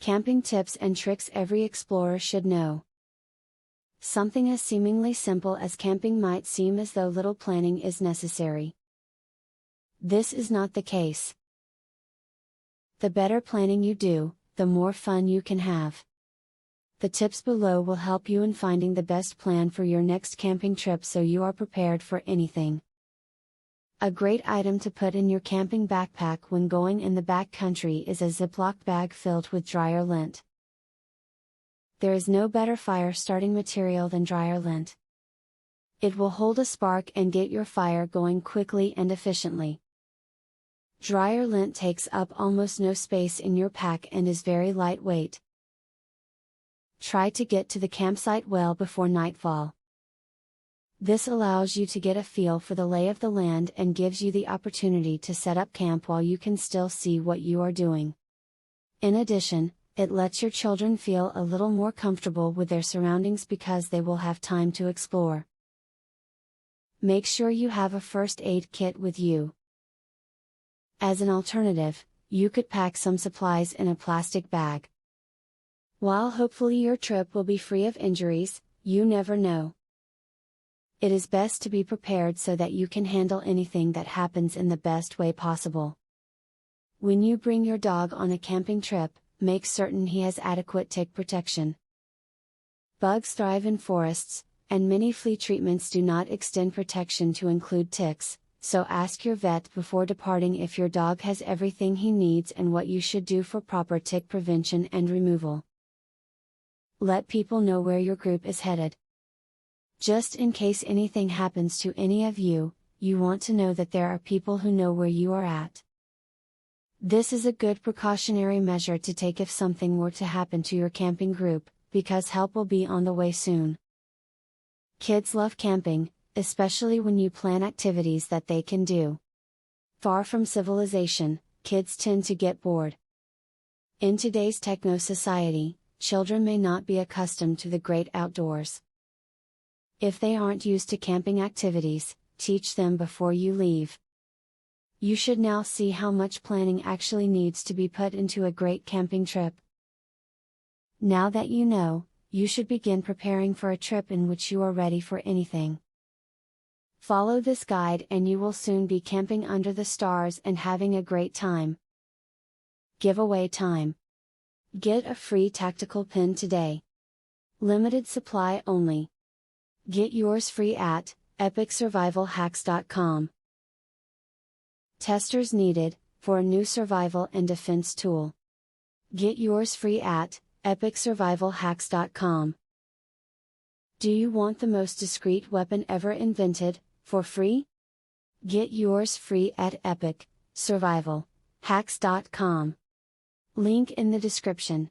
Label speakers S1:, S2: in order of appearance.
S1: Camping tips and tricks every explorer should know. Something as seemingly simple as camping might seem as though little planning is necessary. This is not the case. The better planning you do, the more fun you can have. The tips below will help you in finding the best plan for your next camping trip so you are prepared for anything. A great item to put in your camping backpack when going in the backcountry is a Ziploc bag filled with dryer lint. There is no better fire starting material than dryer lint. It will hold a spark and get your fire going quickly and efficiently. Dryer lint takes up almost no space in your pack and is very lightweight. Try to get to the campsite well before nightfall. This allows you to get a feel for the lay of the land and gives you the opportunity to set up camp while you can still see what you are doing. In addition, it lets your children feel a little more comfortable with their surroundings because they will have time to explore. Make sure you have a first aid kit with you. As an alternative, you could pack some supplies in a plastic bag. While hopefully your trip will be free of injuries, you never know. It is best to be prepared so that you can handle anything that happens in the best way possible. When you bring your dog on a camping trip, make certain he has adequate tick protection. Bugs thrive in forests, and many flea treatments do not extend protection to include ticks, so ask your vet before departing if your dog has everything he needs and what you should do for proper tick prevention and removal. Let people know where your group is headed. Just in case anything happens to any of you, you want to know that there are people who know where you are at. This is a good precautionary measure to take if something were to happen to your camping group, because help will be on the way soon. Kids love camping, especially when you plan activities that they can do. Far from civilization, kids tend to get bored. In today's techno society, children may not be accustomed to the great outdoors. If they aren't used to camping activities, teach them before you leave. You should now see how much planning actually needs to be put into a great camping trip. Now that you know, you should begin preparing for a trip in which you are ready for anything. Follow this guide and you will soon be camping under the stars and having a great time. Giveaway time. Get a free tactical pin today. Limited supply only. Get yours free at epicsurvivalhacks.com. Testers needed, for a new survival and defense tool. Get yours free at epicsurvivalhacks.com. Do you want the most discreet weapon ever invented, for free? Get yours free at epicsurvivalhacks.com. Link in the description.